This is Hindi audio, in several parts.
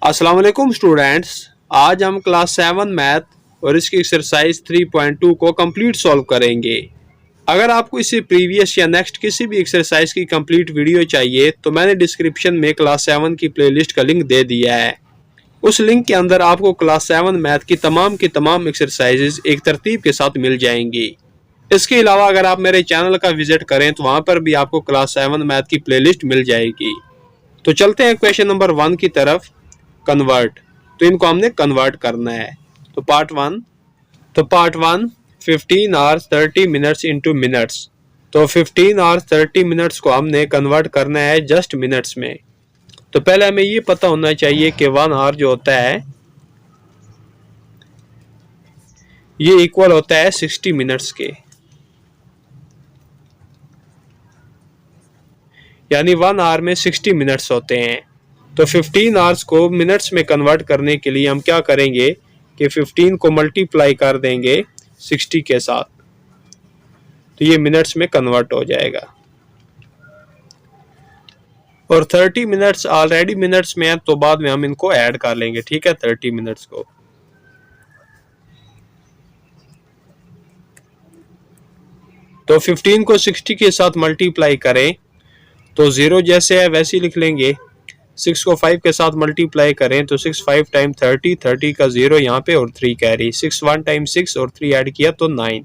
अस्सलाम वालेकुम स्टूडेंट्स। आज हम क्लास 7 मैथ और इसकी एक्सरसाइज 3.2 को कंप्लीट सॉल्व करेंगे। अगर आपको इससे प्रीवियस या नेक्स्ट किसी भी एक्सरसाइज की कंप्लीट वीडियो चाहिए तो मैंने डिस्क्रिप्शन में क्लास 7 की प्लेलिस्ट का लिंक दे दिया है। उस लिंक के अंदर आपको क्लास 7 मैथ की तमाम एक्सरसाइजेज एक तरतीब के साथ मिल जाएंगी। इसके अलावा अगर आप मेरे चैनल का विजिट करें तो वहां पर भी आपको क्लास 7 मैथ की प्लेलिस्ट मिल जाएगी। तो चलते हैं क्वेश्चन नंबर 1 की तरफ। कन्वर्ट, तो इनको हमने कन्वर्ट करना है। तो part one 15 hours 30 minutes into minutes. तो 15 आवर्स 30 मिनट्स को हमने कन्वर्ट करना है जस्ट मिनट्स में। तो पहले हमें ये पता होना चाहिए कि 1 आवर जो होता है ये इक्वल होता है 60 मिनट्स के, यानी 1 आवर में 60 मिनट्स होते हैं। तो 15 आवर्स को मिनट्स में कन्वर्ट करने के लिए हम क्या करेंगे कि 15 को मल्टीप्लाई कर देंगे 60 के साथ, तो ये मिनट्स में कन्वर्ट हो जाएगा। और 30 मिनट्स ऑलरेडी मिनट्स में है तो बाद में हम इनको ऐड कर लेंगे, ठीक है, 30 मिनट्स को। तो 15 को 60 के साथ मल्टीप्लाई करें तो 0 जैसे है वैसे ही लिख लेंगे। 6 को 5 के साथ मल्टीप्लाई करें तो 6 5 टाइम 30, 30 का 0 यहाँ पे और 3 कैरी, 6 1 टाइम 6 और 3 ऐड किया तो 9।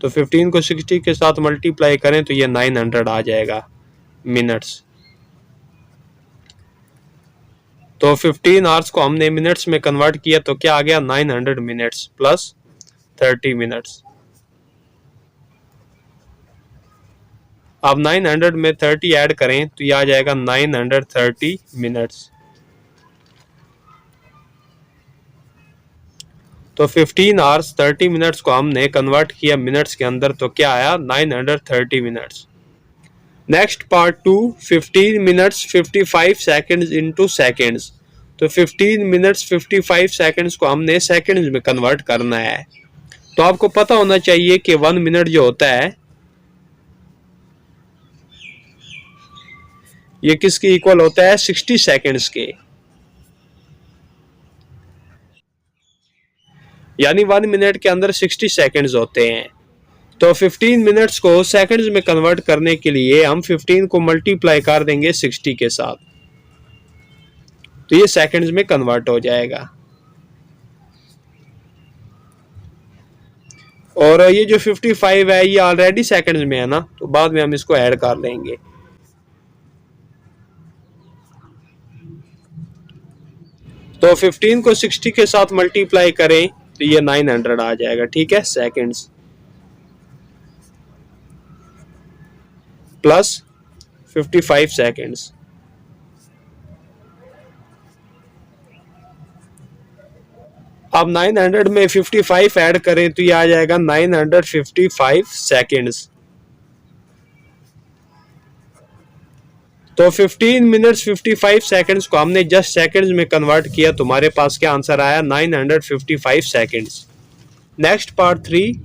तो 15 को 60 के साथ मल्टीप्लाई करें तो ये 900 आ जाएगा मिनट्स। तो 15 आवर्स को हमने मिनट्स में कन्वर्ट किया तो क्या आ गया 900 मिनट्स प्लस 30 मिनट्स। अब 900 में 30 ऐड करें तो ये आ जाएगा 930 मिनट्स। तो 15 आवर्स 30 मिनट्स को हमने कन्वर्ट किया मिनट्स के अंदर तो क्या आया 930 minutes. Next part 2 15 minutes 55 seconds into seconds. तो 15 मिनट्स 55 सेकंड्स को हमने सेकंड्स में कन्वर्ट करना है। तो आपको पता होना चाहिए कि 1 मिनट जो होता है ये किसके इक्वल होता है 60 सेकंड्स के, यानी 1 मिनट के अंदर 60 सेकंड्स होते हैं। तो 15 मिनट्स को सेकंड्स में कन्वर्ट करने के लिए हम 15 को मल्टीप्लाई कर देंगे 60 के साथ, तो ये सेकंड्स में कन्वर्ट हो जाएगा। और ये जो 55 है ये ऑलरेडी सेकंड्स में है ना, तो बाद में हम इसको ऐड कर लेंगे। तो 15 को 60 के साथ मल्टीप्लाई करें तो ये 900 आ जाएगा, ठीक है, सेकंड्स प्लस 55 सेकंड्स। अब 900 में 55 ऐड करें तो ये आ जाएगा 955 सेकंड्स। तो 15 मिनट्स 55 सेकंड्स को हमने जस्ट सेकंड्स में कन्वर्ट किया, तुम्हारे पास क्या आंसर आया 955 seconds. Next part 3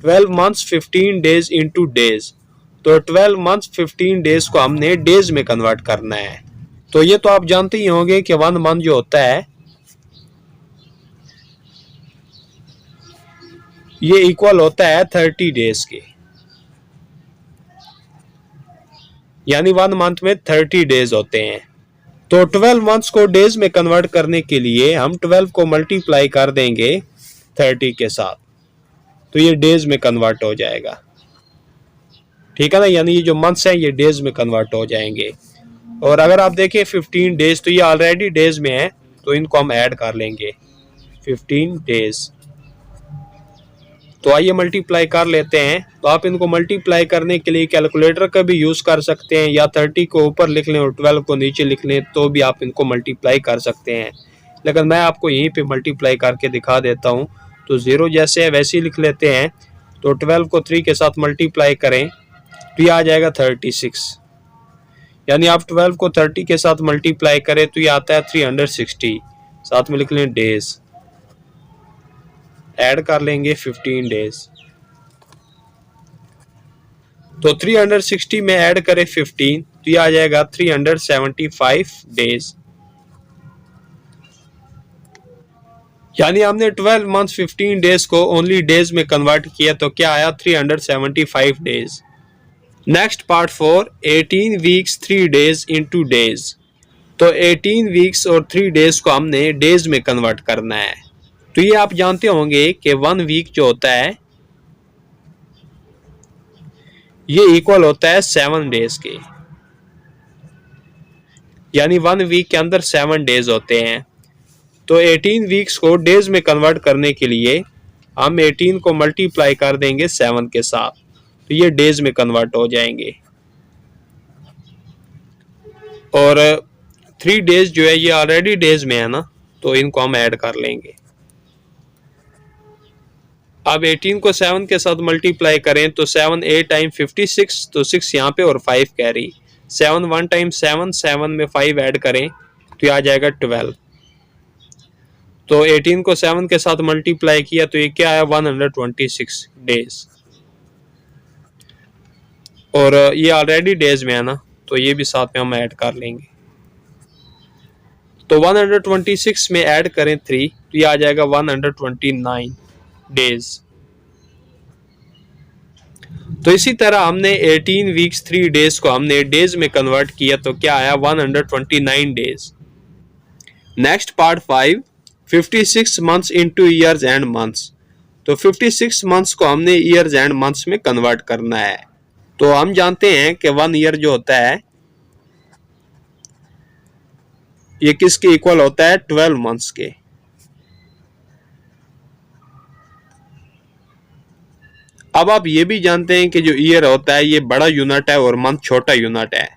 12 months 15 days into days. तो 12 मंथ्स 15 डेज को हमने डेज में कन्वर्ट करना है। तो ये तो आप जानते ही होंगे कि 1 मंथ जो होता है ये इक्वल होता है 30 डेज के, यानी 1 मंथ में 30 डेज होते हैं। तो 12 मंथ्स को डेज में कन्वर्ट करने के लिए हम 12 को मल्टीप्लाई कर देंगे 30 के साथ, तो ये डेज में कन्वर्ट हो जाएगा, ठीक है ना, यानी ये जो मंथ्स हैं ये डेज में कन्वर्ट हो जाएंगे। और अगर आप देखें 15 डेज तो ये ऑलरेडी डेज में है, तो इनको हम ऐड कर लेंगे 15 डेज। तो आइए मल्टीप्लाई कर लेते हैं। तो आप इनको मल्टीप्लाई करने के लिए कैलकुलेटर का भी यूज कर सकते हैं, या 30 को ऊपर लिख लें और 12 को नीचे लिख लें तो भी आप इनको मल्टीप्लाई कर सकते हैं, लेकिन मैं आपको यहीं पे मल्टीप्लाई करके दिखा देता हूं। तो 0 जैसे है वैसे ही लिख लेते हैं। तो 12 को 3 के साथ मल्टीप्लाई करें तो ये आ जाएगा 36, यानी आप 12 को 30 के साथ मल्टीप्लाई करें तो ये आता है 360, साथ में लिख लें डेज, ऐड कर लेंगे 15 डेज। तो 360 में ऐड करें 15 तो ये आ जाएगा 375 डेज। यानी हमने 12 मंथ 15 डेज को ओनली डेज में कन्वर्ट किया तो क्या आया 375 days. Next part 4, 18 weeks 3 days into days. तो 18 वीक्स और 3 डेज को हमने डेज में कन्वर्ट करना है। तो ये आप जानते होंगे कि 1 वीक जो होता है ये इक्वल होता है 7 डेज के, यानी 1 वीक के अंदर 7 डेज होते हैं। तो 18 वीक्स को डेज में कन्वर्ट करने के लिए हम 18 को मल्टीप्लाई कर देंगे 7 के साथ, तो ये डेज में कन्वर्ट हो जाएंगे। और 3 डेज जो है ये ऑलरेडी डेज में है ना, तो इनको हम ऐड कर लेंगे। अब 18 को 7 के साथ मल्टीप्लाई करें तो 7 8 टाइम 56, तो 6 यहाँ पे और 5 कैरी, 7 1 टाइम 7, 7 में 5 ऐड करें तो ये आ जाएगा 12। तो 18 को 7 के साथ मल्टीप्लाई किया तो ये क्या है 126 डेज। और ये ऑलरेडी डेज में है ना, तो ये भी साथ में हम ऐड कर लेंगे। तो 126 में ऐड करें 3 तो ये आ जाएगा 129 डेज। तो इसी तरह हमने 18 वीक्स 3 डेज को हमने डेज में कन्वर्ट किया तो क्या आया 129 days. Next part 5, 56 months into years and months. तो 56 मंथ्स को हमने ईयर्स एंड मंथ्स में कन्वर्ट करना है। तो हम जानते हैं कि 1 ईयर जो होता है ये किसके इक्वल होता है 12 मंथ्स के। अब आप ये भी जानते हैं कि जो ईयर होता है ये बड़ा यूनिट है और मंथ छोटा यूनिट है।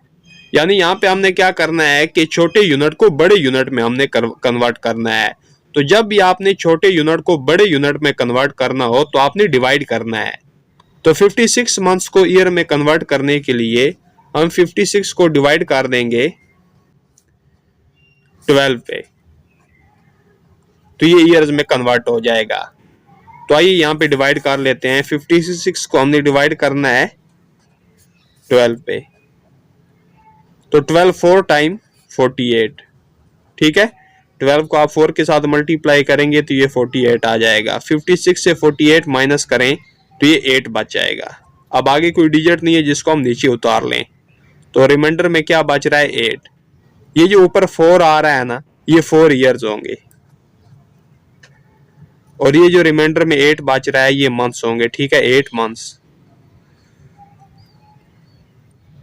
यानी यहाँ पे हमने क्या करना है कि छोटे यूनिट को बड़े यूनिट में हमने कन्वर्ट करना है। तो जब भी आपने छोटे यूनिट को बड़े यूनिट में कन्वर्ट करना हो तो आपने डिवाइड करना है। तो 56 मंथ्स को ईयर में कन्वर्ट करने के लिए हम 56 को डिवाइड कर देंगे 12 पे, तो ये ईयर्स में कन्वर्ट हो जाएगा। तो आइए यहाँ पे डिवाइड कर लेते हैं। 56 को हमने डिवाइड करना है 12 पे, तो 12 4 टाइम 48, ठीक है। 12 को आप 4 के साथ मल्टीप्लाई करेंगे तो ये 48 आ जाएगा। 56 से 48 माइनस करें तो ये 8 बच जाएगा। अब आगे कोई डिजिट नहीं है जिसको हम नीचे उतार लें, तो रिमाइंडर में क्या बच रहा है 8। ये जो ऊपर 4 आ रहा है ना ये 4 ईयर्स होंगे, और ये जो रिमाइंडर में 8 बच रहा है ये मंथ्स होंगे, ठीक है, 8 मंथ्स।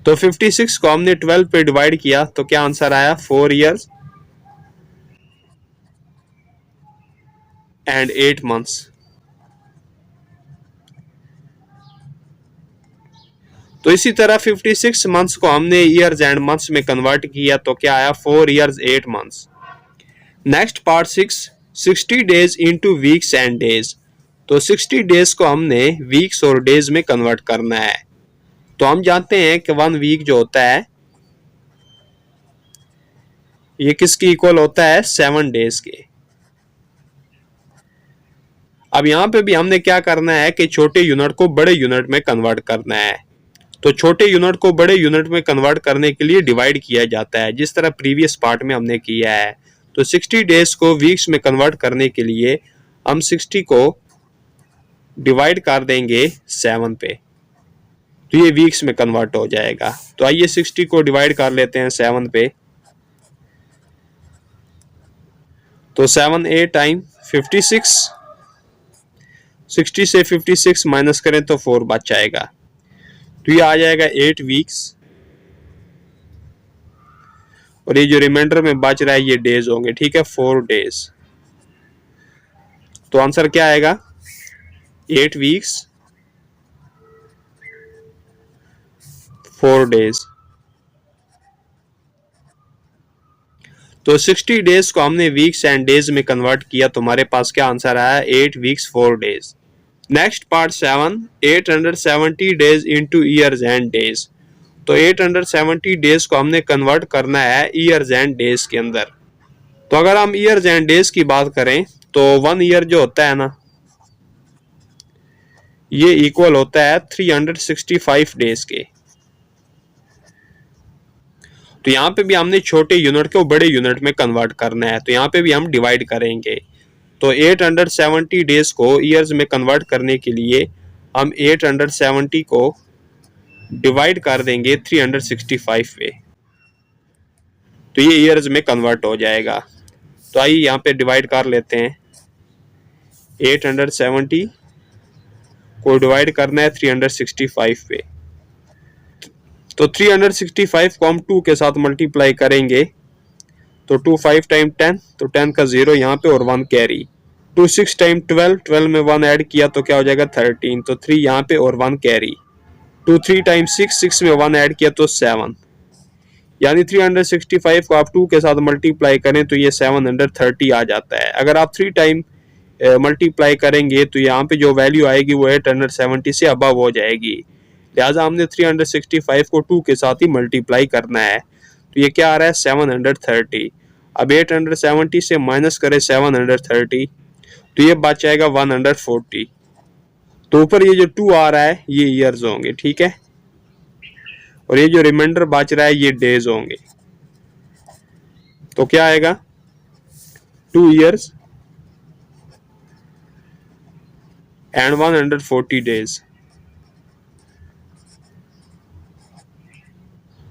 तो 56 को हमने 12 पे डिवाइड किया तो क्या आंसर आया 4 ईयर्स एंड 8 मंथ्स। तो इसी तरह 56 मंथ्स को हमने ईयर्स एंड मंथ्स में कन्वर्ट किया तो क्या आया 4 years 8 months. Next part 6, 60 days into weeks and days. तो 60 डेज को हमने वीक्स और डेज में कन्वर्ट करना है। तो हम जानते हैं कि 1 वीक जो होता है ये किसकी इक्वल होता है 7 डेज के। अब यहाँ पे भी हमने क्या करना है कि छोटे यूनिट को बड़े यूनिट में कन्वर्ट करना है। तो छोटे यूनिट को बड़े यूनिट में कन्वर्ट करने के लिए डिवाइड किया जाता है, जिस तरह प्रीवियस पार्ट में हमने किया है। तो 60 डेज को वीक्स में कन्वर्ट करने के लिए हम 60 को डिवाइड कर देंगे 7 पे, तो ये वीक्स में कन्वर्ट हो जाएगा। तो आइए 60 को डिवाइड कर लेते हैं 7 पे, तो 7 8 टाइम 56, 60 से 56 माइनस करें तो 4 बच जाएगा, तो ये आ जाएगा 8 वीक्स। और ये जो रिमाइंडर में बच रहा है ये डेज होंगे, ठीक है, 4 डेज। तो आंसर क्या आएगा 8 वीक्स 4 डेज। तो 60 डेज को हमने वीक्स एंड डेज में कन्वर्ट किया तो हमारे पास क्या आंसर आया 8 weeks 4 days. Next part 7, 870 days into years and days. तो 870 डेज को हमने कन्वर्ट करना है ईयर्स एंड डेज के अंदर। तो अगर हम ईयर्स एंड डेज की बात करें तो 1 ईयर जो होता है ना ये इक्वल होता है 365 डेज के। तो यहाँ पे भी हमने छोटे यूनिट को बड़े यूनिट में कन्वर्ट करना है, तो यहाँ पे भी हम डिवाइड करेंगे। तो 870 डेज को ईयर्स में कन्वर्ट करने के लिए हम 870 को डिवाइड कर देंगे 365 पे, तो ये ईयर्स में कन्वर्ट हो जाएगा। तो आइए यहाँ पे डिवाइड कर लेते हैं। 870 को डिवाइड करना है 365 पे, तो 365 को हम 2 के साथ मल्टीप्लाई करेंगे तो 2 5 टाइम 10, तो 10 का 0 यहाँ पे और 1 कैरी। 2 6 टाइम 12, 12 में 1 ऐड किया तो क्या हो जाएगा 13, तो 3 यहाँ पे और 1 कैरी। 2 3 टाइम 6, 6 में 1 ऐड किया तो 7, यानी 365 को आप 2 के साथ मल्टीप्लाई करें तो ये 730 आ जाता है। अगर आप 3 टाइम मल्टीप्लाई करेंगे तो यहाँ पे जो वैल्यू आएगी वो 870 से अबव हो जाएगी। लिहाजा हमने 365 को 2 के साथ ही मल्टीप्लाई करना है, तो ये क्या आ रहा है 730। अब 870 से माइनस करें 730 तो ये बच जाएगा 140। तो ऊपर ये जो 2 आ रहा है ये ईयर्स होंगे, ठीक है, और ये जो रिमाइंडर बच रहा है ये डेज होंगे। तो क्या आएगा 2 years and 140 days।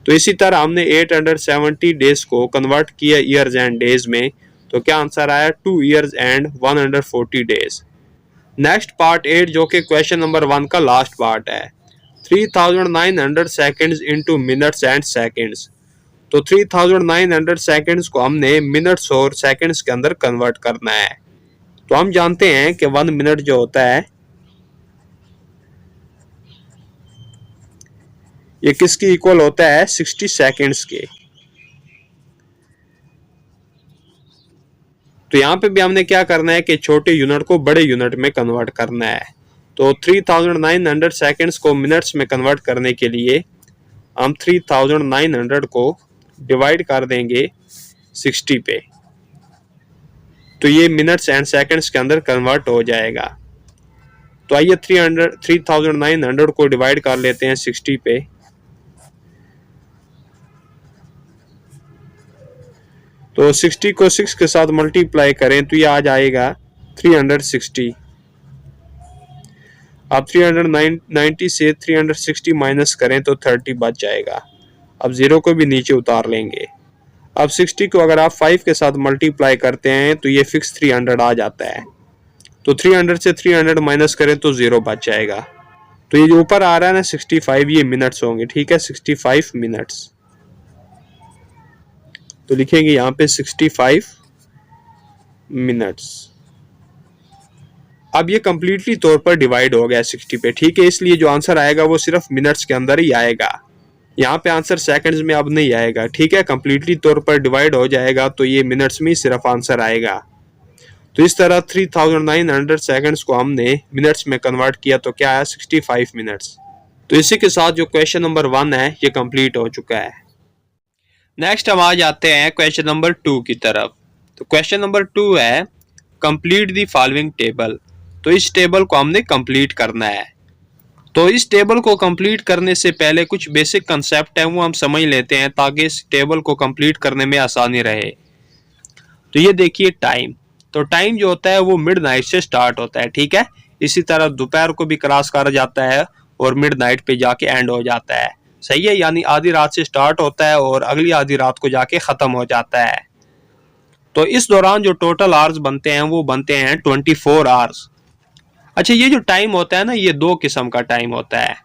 तो इसी तरह हमने 870 डेज को कन्वर्ट किया ईयर्स एंड डेज में, तो क्या आंसर आया 2 years and 140 days। Next part 8 जो कि क्वेश्चन नंबर 1 का लास्ट पार्ट है। 3900 seconds into minutes and seconds. तो 3900 सेकेंड्स को हमने मिनट्स और सेकेंड्स के अंदर कन्वर्ट करना है। तो हम जानते हैं कि 1 मिनट जो होता है ये किसकी इक्वल होता है 60 सेकेंड्स के। तो यहाँ पे भी हमने क्या करना है कि छोटे यूनिट को बड़े यूनिट में कन्वर्ट करना है। तो 3900 सेकेंड्स को मिनट्स में कन्वर्ट करने के लिए हम 3900 को डिवाइड कर देंगे 60 पे, तो ये मिनट्स एंड सेकेंड्स के अंदर कन्वर्ट हो जाएगा। तो आइए 3900 को डिवाइड कर लेते हैं 60 पे, तो 60 को 6 के साथ मल्टीप्लाई करें तो ये आ जाएगा 360। अब 390 से 360 माइनस करें तो 30 बच जाएगा। अब 0 को भी नीचे उतार लेंगे। अब 60 को अगर आप 5 के साथ मल्टीप्लाई करते हैं तो ये फिक्स 300 आ जाता है। तो 300 से 300 माइनस करें तो 0 बच जाएगा। तो ये जो ऊपर आ रहा है ना 65, ये मिनट्स होंगे, ठीक है, 65 मिनट्स। तो लिखेंगे यहाँ पे 65 मिनट्स। अब ये कंप्लीटली तौर पर डिवाइड हो गया 60 पे, ठीक है, इसलिए जो आंसर आएगा वो सिर्फ मिनट्स के अंदर ही आएगा। यहाँ पे आंसर सेकंड्स में अब नहीं आएगा, ठीक है, कंप्लीटली तौर पर डिवाइड हो जाएगा तो ये मिनट्स में ही सिर्फ आंसर आएगा। तो इस तरह 3900 सेकंड्स को हमने मिनट्स में कन्वर्ट किया तो क्या आया 65 मिनट्स। तो इसी के साथ जो क्वेश्चन नंबर 1 है ये कंप्लीट हो चुका है। नेक्स्ट हम आ जाते हैं क्वेश्चन नंबर 2 की तरफ। तो क्वेश्चन नंबर 2 है कंप्लीट द फॉलोइंग टेबल। तो इस टेबल को हमने कंप्लीट करना है। तो इस टेबल को कंप्लीट करने से पहले कुछ बेसिक कंसेप्ट है वो हम समझ लेते हैं ताकि इस टेबल को कंप्लीट करने में आसानी रहे। तो ये देखिए टाइम, तो टाइम जो होता है वो मिडनाइट से स्टार्ट होता है, ठीक है, इसी तरह दोपहर को भी क्रॉस करा जाता है और मिडनाइट पे जाके एंड हो जाता है, सही है, यानी आधी रात से स्टार्ट होता है और अगली आधी रात को जाके खत्म हो जाता है। तो इस दौरान जो टोटल आवर्स बनते हैं वो बनते हैं 24 आवर्स। अच्छा, ये जो टाइम होता है ना ये 2 किस्म का टाइम होता है।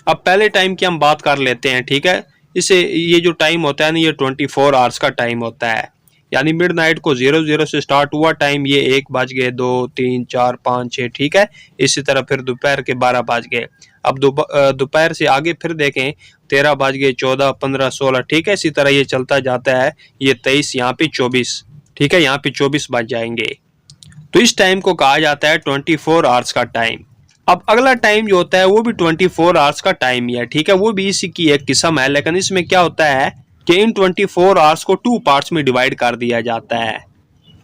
अब पहले टाइम की हम बात कर लेते हैं, ठीक है, इसे ये जो टाइम होता है ना ये 24 आवर्स का टाइम होता है, यानी मिडनाइट को 00 से स्टार्ट हुआ टाइम ये 1 बज गए 2 3 4 5 6, ठीक है, इसी तरह फिर दोपहर के 12 बज गए। अब दोपहर से आगे फिर देखें 13 बज गए 14 15 16, ठीक है, इसी तरह ये चलता जाता है, ये 23 यहाँ पे 24, ठीक है, यहाँ पे 24 बज जाएंगे। तो इस टाइम को कहा जाता है 24 आवर्स का टाइम। अब अगला टाइम जो होता है वो भी 24 आवर्स का टाइम ही है, ठीक है, वो भी इसी की एक किस्म है, लेकिन इसमें क्या होता है कि इन 24 आवर्स को 2 पार्ट्स में डिवाइड कर दिया जाता है,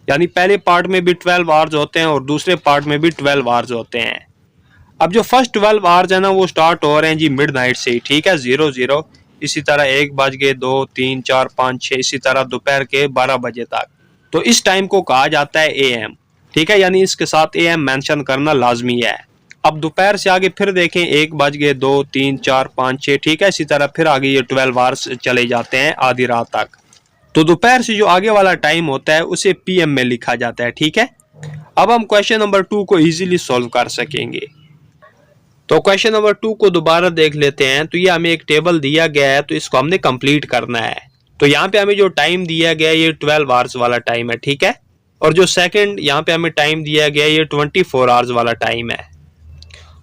यानी पहले पार्ट में भी 12 आवर्स होते हैं और दूसरे पार्ट में भी 12 आवर्स होते हैं। अब जो फर्स्ट 12 आवर्स है ना वो स्टार्ट हो रहे हैं जी मिडनाइट से, ठीक है, 00, इसी तरह 1 बज गए 2 3 4 5 6, इसी तरह दोपहर के 12 बजे तक। तो इस टाइम को कहा जाता है AM। ठीक है, यानी इसके साथ AM मेंशन करना लाजमी है। अब दोपहर से आगे फिर देखें 1 बज गए, 2, 3, 4, 5, 6, ठीक है, इसी तरह फिर आगे ये 12 आवर्स चले जाते हैं आधी रात तक। तो दोपहर से जो आगे वाला टाइम होता है उसे PM में लिखा जाता है। ठीक है, अब हम क्वेश्चन नंबर 2 को इजीली सॉल्व कर सकेंगे। तो क्वेश्चन नंबर 2 को दोबारा देख लेते हैं। तो ये हमें एक टेबल दिया गया है, तो इसको हमने कंप्लीट करना है। तो यहाँ पे हमें जो टाइम दिया गया है ये 12 आवर्स वाला टाइम है। ठीक है, और जो सेकंड यहाँ पे हमें टाइम दिया गया है ये 24 आवर्स वाला टाइम है।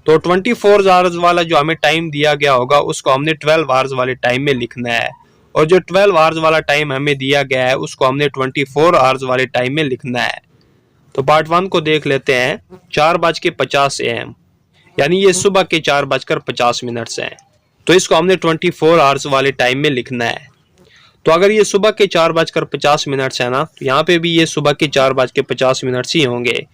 तो 24 आवर्स वाला जो हमें टाइम दिया गया होगा उसको हमने 12 आवर्स वाले टाइम में लिखना है, और जो 12 आवर्स वाला टाइम हमें दिया गया है उसको हमने 24 आवर्स वाले टाइम में लिखना है। तो पार्ट 1 को देख लेते हैं। 4:50 AM, यानी ये सुबह के 4:50 हैं। तो इसको हमने 24 आवर्स वाले टाइम में लिखना है। तो अगर ये सुबह के 4:50 है ना, तो यहाँ पे भी ये सुबह के 4:50 ही होंगे।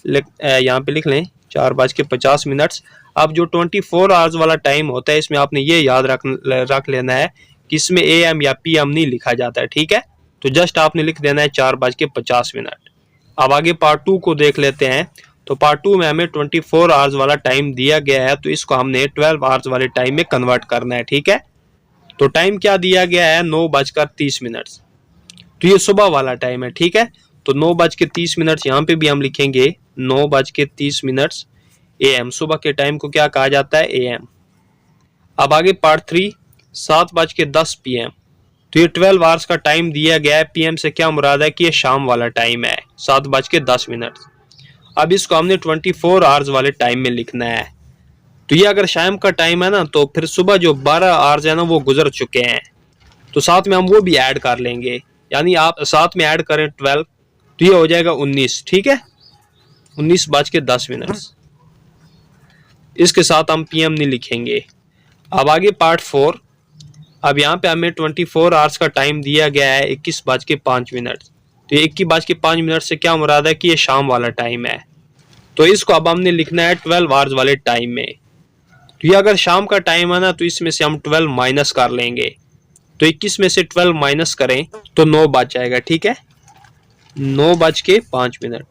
यहाँ पे लिख लें 4:50। अब जो 24 आवर्स वाला टाइम होता है इसमें आपने ये याद रख लेना है कि इसमें AM या PM नहीं लिखा जाता है। ठीक है, तो जस्ट आपने लिख देना है 4:50। अब आगे पार्ट 2 को देख लेते हैं। तो पार्ट 2 में हमें 24 आवर्स वाला टाइम दिया गया है, तो इसको हमने 12 आवर्स वाले टाइम में कन्वर्ट करना है। ठीक है, तो टाइम क्या दिया गया है 9:30। तो ये सुबह वाला टाइम है। ठीक है, तो 9:30 यहाँ पे भी हम लिखेंगे 9:30 AM। सुबह के टाइम को क्या कहा जाता है AM। अब आगे पार्ट 3 7:10 PM। तो ये 12 आवर्स का टाइम दिया गया है। PM से क्या मुराद है कि ये शाम वाला टाइम है 7:10। अब इसको हमने 24 आवर्स वाले टाइम में लिखना है। तो ये अगर शाम का टाइम है ना, तो फिर सुबह जो 12 आवर्स है ना वो गुजर चुके हैं, तो साथ में हम वो भी ऐड कर लेंगे। यानी आप साथ में ऐड करें 12, तो ये हो जाएगा 19। ठीक है, 19:10। इसके साथ हम PM नहीं लिखेंगे। अब आगे पार्ट 4। अब यहाँ पे हमें 24 आवर्स का टाइम दिया गया है 21:05। तो 21:05 से क्या मुराद है कि ये शाम वाला टाइम है। तो इसको अब हमने लिखना है 12 आवर्स वाले टाइम में। तो ये अगर शाम का टाइम है ना, तो इसमें से हम 12 माइनस कर लेंगे। तो 21 में से 12 माइनस करें तो 9 बच जाएगा। ठीक है, 9:05।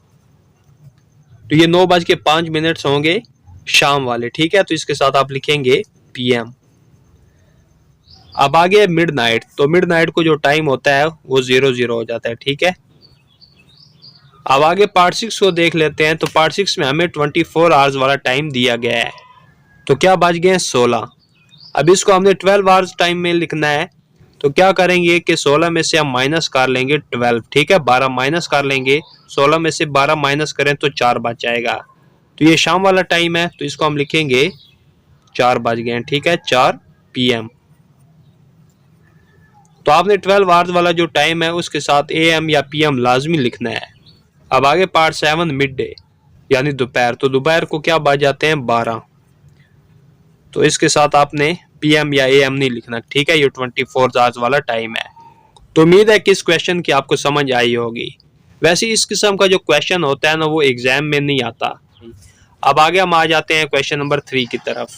तो ये 9:05 होंगे शाम वाले। ठीक है, तो इसके साथ आप लिखेंगे PM। अब आगे मिडनाइट। तो मिडनाइट को जो टाइम होता है वो 00 हो जाता है। ठीक है, अब आगे पार्ट 6 को देख लेते हैं। तो पार्ट 6 में हमें 24 आवर्स वाला टाइम दिया गया है। तो क्या बच गए 16। अब इसको हमने 12 आवर्स टाइम में लिखना है। तो क्या करेंगे कि 16 में से हम माइनस कर लेंगे 12। ठीक है, 12 माइनस कर लेंगे। 16 में से 12 माइनस करें तो 4 बच जाएगा। तो ये शाम वाला टाइम है, तो इसको हम लिखेंगे 4 बज गए। ठीक है, 4 PM। तो आपने 12 आवर्स वाला जो टाइम है उसके साथ AM या PM लाजमी लिखना है। अब आगे पार्ट 7 मिड डे, यानी दोपहर। तो दोपहर को क्या बज जाते हैं 12। तो इसके साथ आपने PM या AM नहीं लिखना। ठीक है, ये 24 आवर्स वाला टाइम है। तो उम्मीद है कि इस क्वेश्चन की आपको समझ आई होगी। वैसे इस किस्म का जो क्वेश्चन होता है ना वो एग्जाम में नहीं आता। अब आगे हम आ जाते हैं क्वेश्चन नंबर 3 की तरफ।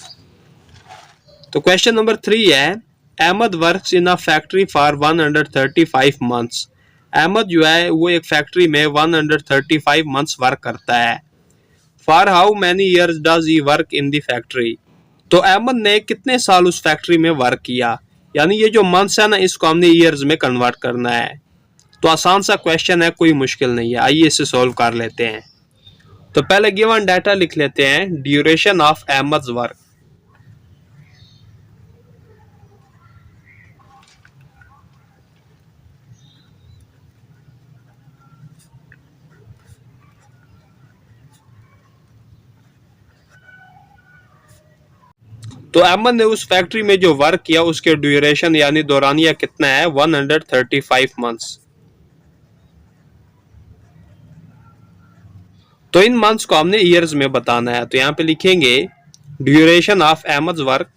तो क्वेश्चन नंबर 3 है, Ahmed works in a factory for 135 months. Ahmed जो है वो एक फैक्ट्री में 135 मंथ्स वर्क करता है। For how many years does he work in the factory. तो अहमद ने कितने साल उस फैक्ट्री में वर्क किया। यानी ये जो मंथ्स है ना इसको हमने ईयर्स में कन्वर्ट करना है। तो आसान सा क्वेश्चन है, कोई मुश्किल नहीं है। आइए इसे सॉल्व कर लेते हैं। तो पहले गिवन डाटा लिख लेते हैं। Duration of Ahmed work. तो अहमद ने उस फैक्ट्री में जो वर्क किया उसके ड्यूरेशन यानी दौरानिया कितना है 135 मंथ्स। तो इन मंथ्स को हमने ईयर्स में बताना है। तो यहां पे लिखेंगे duration of Ahmed work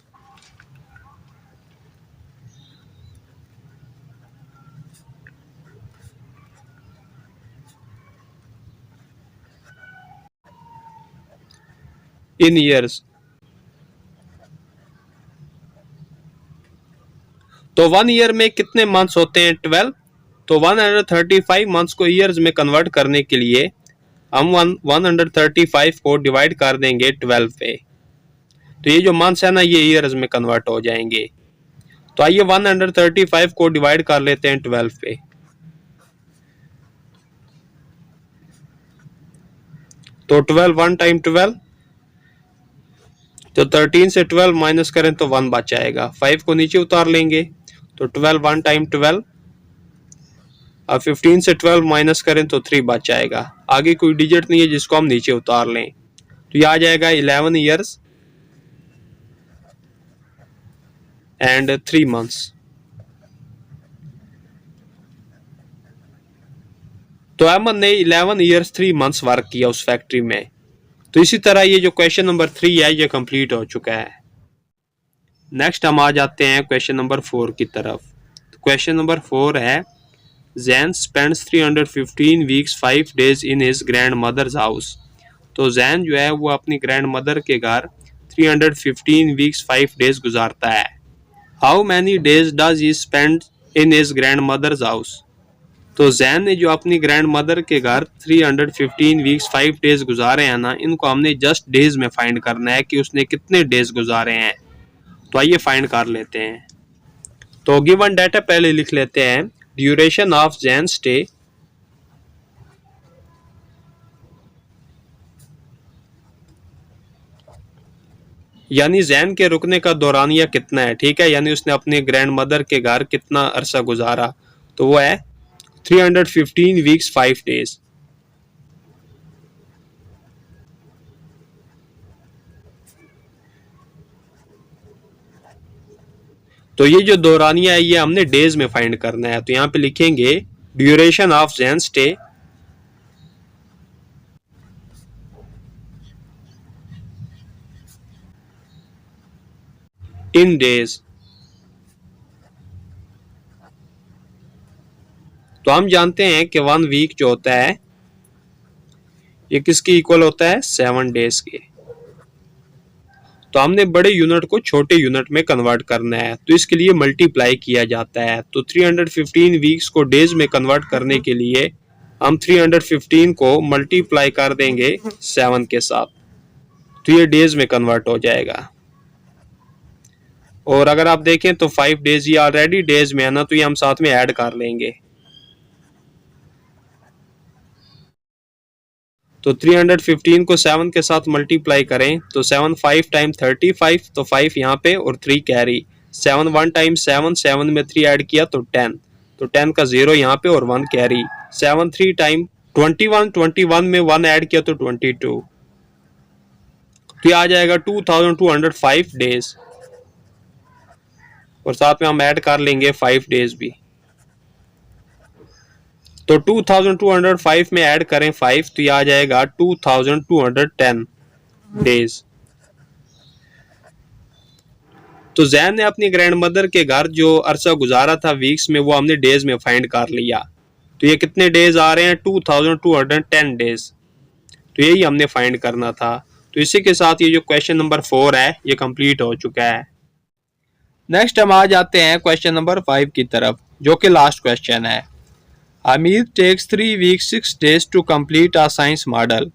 in years. तो 1 ईयर में कितने मंथ्स होते हैं 12। तो 135 मंथ्स को ईयर्स में कन्वर्ट करने के लिए हम 135 को डिवाइड कर देंगे 12 पे, तो ये जो मंथ्स है ना ये ईयर्स में कन्वर्ट हो जाएंगे। तो आइए 135 को डिवाइड कर लेते हैं 12 पे। तो 12 1 टाइम 12, तो 13 से 12 माइनस करें तो 1 बच जाएगा। 5 को नीचे उतार लेंगे तो 12 1 टाइम 12, अब 15 से 12 माइनस करें तो 3 बच जाएगा। आगे कोई डिजिट नहीं है जिसको हम नीचे उतार लें, तो ये आ जाएगा 11 ईयर्स एंड 3 मंथ्स। तो अहमद ने 11 ईयर्स 3 मंथ्स वर्क किया उस फैक्ट्री में। तो इसी तरह ये जो क्वेश्चन नंबर 3 है ये कंप्लीट हो चुका है। नेक्स्ट हम आ जाते हैं क्वेश्चन नंबर 4 की तरफ। तो क्वेश्चन नंबर 4 है, Jain spends 315 weeks 5 days in his grandmother's house. तो जैन जो है वो अपनी ग्रैंड मदर के घर 315 वीक्स 5 डेज गुजारता है। How many days does he spend in his grandmother's house. तो जैन ने जो अपनी ग्रैंड मदर के घर 315 वीक्स 5 डेज गुजारे हैं ना, इनको हमने जस्ट डेज में फाइंड करना है कि उसने कितने डेज गुजारे हैं। तो आइए फाइंड कर लेते हैं। तो गिवन डाटा पहले लिख लेते हैं। ड्यूरेशन ऑफ जैन स्टे, यानी जैन के रुकने का दौरानिया कितना है, ठीक है, यानी उसने अपने ग्रैंड मदर के घर कितना अरसा गुजारा, तो वो है 315 वीक्स 5 डेज। तो ये जो दौरानिया है ये हमने डेज में फाइंड करना है। तो यहां पे लिखेंगे duration of Jain stay in days. तो हम जानते हैं कि 1 वीक जो होता है ये किसके इक्वल होता है, 7 डेज के। तो हमने बड़े यूनिट को छोटे यूनिट में कन्वर्ट करना है, तो इसके लिए मल्टीप्लाई किया जाता है। तो 315 वीक्स को डेज में कन्वर्ट करने के लिए हम 315 को मल्टीप्लाई कर देंगे 7 के साथ, तो ये डेज में कन्वर्ट हो जाएगा। और अगर आप देखें तो 5 डेज ये ऑलरेडी डेज में है ना, तो ये हम साथ में ऐड कर लेंगे। तो 315 को 7 के साथ मल्टीप्लाई करें तो 7 5 टाइम 35, तो 5 यहाँ पे और 3 कैरी। 7 1 टाइम 7, 7 में 3 ऐड किया तो 10, तो 10 का 0 यहाँ पे और 1 कैरी। 7 3 टाइम 21, 21 में 1 ऐड किया तो 22, तो ये आ जाएगा 2205 डेज, और साथ में हम ऐड कर लेंगे 5 डेज भी। तो 2205 में ऐड करें 5, तो ये आ जाएगा 2210 डेज। तो जैन ने अपनी ग्रैंड मदर के घर जो अरसा गुजारा था वीक्स में, वो हमने डेज में फाइंड कर लिया। तो ये कितने डेज आ रहे हैं, 2210 डेज। तो यही हमने फाइंड करना था। तो इसी के साथ ये जो क्वेश्चन नंबर 4 है ये कंप्लीट हो चुका है। नेक्स्ट हम आ जाते हैं क्वेश्चन नंबर 5 की तरफ, जो कि लास्ट क्वेश्चन है। Hamid takes 3 weeks 6 days to complete a science model.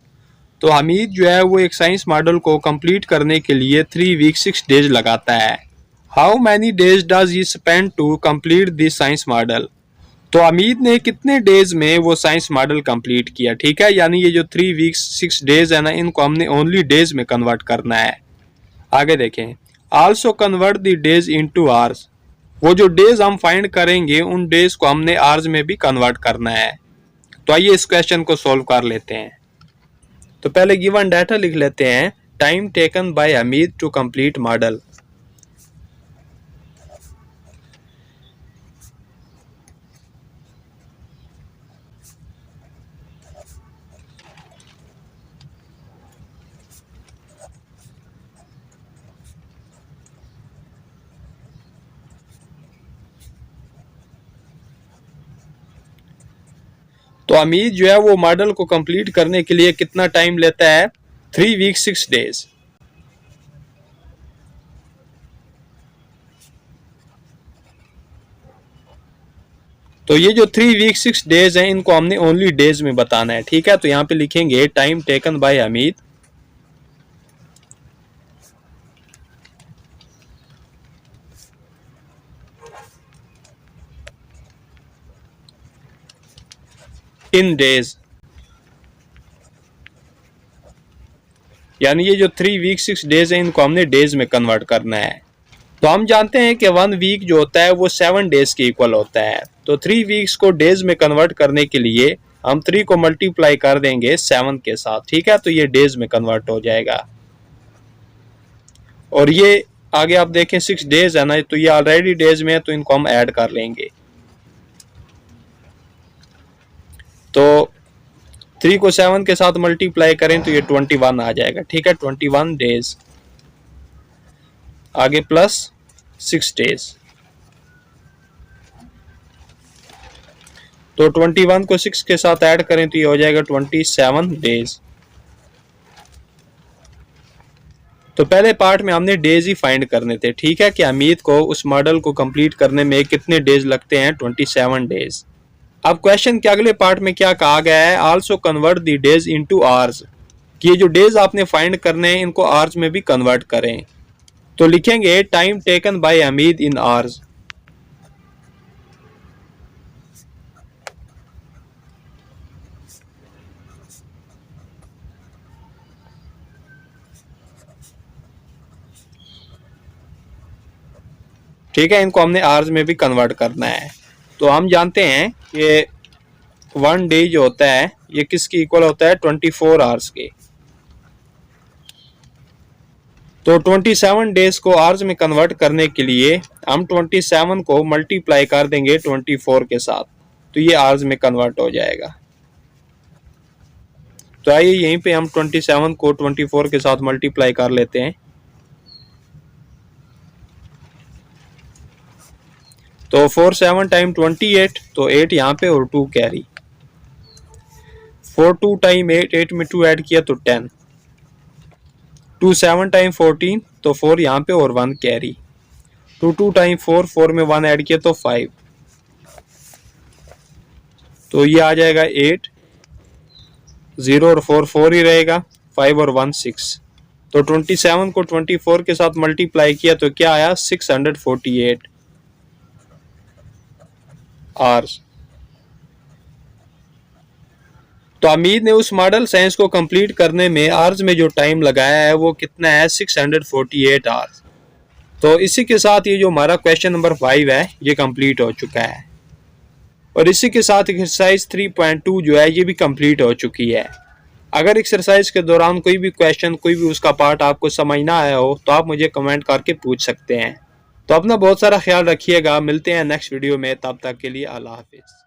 तो हमीद जो है वो एक साइंस मॉडल को कंप्लीट करने के लिए 3 वीक्स 6 डेज लगाता है। How many days does he spend to complete this science model. तो हमीद ने कितने डेज में वो साइंस मॉडल कंप्लीट किया, ठीक है, यानी ये जो 3 वीक्स 6 डेज है ना, इनको हमने ओनली डेज में कन्वर्ट करना है। आगे देखें, also convert the days into hours. वो जो डेज हम फाइंड करेंगे उन डेज को हमने आवर्स में भी कन्वर्ट करना है। तो आइए इस क्वेश्चन को सोल्व कर लेते हैं। तो पहले गिवन डाटा लिख लेते हैं। Time taken by Hamid to complete model. तो हमीद जो है वो मॉडल को कंप्लीट करने के लिए कितना टाइम लेता है, 3 वीक्स 6 डेज। तो ये जो 3 वीक 6 डेज हैं इनको हमने ओनली डेज में बताना है, ठीक है। तो यहाँ पे लिखेंगे time taken by Hamid in days, यानी ये जो 3 वीक 6 डेज है इनको हमने डेज में कन्वर्ट करना है। तो हम जानते हैं कि 1 वीक जो होता है वो 7 डेज के इक्वल होता है। तो 3 वीक्स को डेज में कन्वर्ट करने के लिए हम 3 को मल्टीप्लाई कर देंगे 7 के साथ, ठीक है। तो ये डेज में कन्वर्ट हो जाएगा। और ये आगे आप देखें 6 डेज है ना, तो ये ऑलरेडी डेज में है, तो इनको हम ऐड कर लेंगे। तो 3 को 7 के साथ मल्टीप्लाई करें तो ये 21 आ जाएगा, ठीक है। 21 डेज आगे प्लस 6 डेज, तो 21 को 6 के साथ ऐड करें तो ये हो जाएगा 27 डेज। तो पहले पार्ट में हमने डेज ही फाइंड करने थे, ठीक है, कि हमीद को उस मॉडल को कंप्लीट करने में कितने डेज लगते हैं, 27 डेज। अब क्वेश्चन के अगले पार्ट में क्या कहा गया है, also convert the days into hours, कि ये जो डेज आपने फाइंड करने हैं इनको आवर्स में भी कन्वर्ट करें। तो लिखेंगे time taken by Hamid in hours, ठीक है। इनको हमने आवर्स में भी कन्वर्ट करना है। तो हम जानते हैं कि 1 डे जो होता है ये किसकी इक्वल होता है, 24 आवर्स के। तो 27 डेज को आवर्स में कन्वर्ट करने के लिए हम 27 को मल्टीप्लाई कर देंगे 24 के साथ, तो ये आवर्स में कन्वर्ट हो जाएगा। तो आइए यहीं पे हम 27 को 24 के साथ मल्टीप्लाई कर लेते हैं। तो 4 7 टाइम 28, तो 8 यहाँ पे और 2 कैरी। 4 2 टाइम 8, 8 में 2 ऐड किया तो 10। 2 7 टाइम 14, तो 4 यहाँ पे और 1 कैरी। 2 2 टाइम 4, 4 में 1 ऐड किया तो 5। तो ये आ जाएगा 8, 0 और 4 4 ही रहेगा, 5 और 1 6। तो 27 को 24 के साथ मल्टीप्लाई किया तो क्या आया, 648 आवर्स। तो हमीद ने उस मॉडल साइंस को कंप्लीट करने में आवर्स में जो टाइम लगाया है वो कितना है, 648 आवर्स। तो इसी के साथ ये जो हमारा क्वेश्चन नंबर 5 है ये कंप्लीट हो चुका है। और इसी के साथ एक्सरसाइज 3.2 जो है ये भी कंप्लीट हो चुकी है। अगर एक्सरसाइज के दौरान कोई भी क्वेश्चन, कोई भी उसका पार्ट आपको समझ ना आया हो तो आप मुझे कमेंट करके पूछ सकते हैं। तो अपना बहुत सारा ख्याल रखिएगा, मिलते हैं नेक्स्ट वीडियो में, तब तक के लिए अल्लाह हाफिज।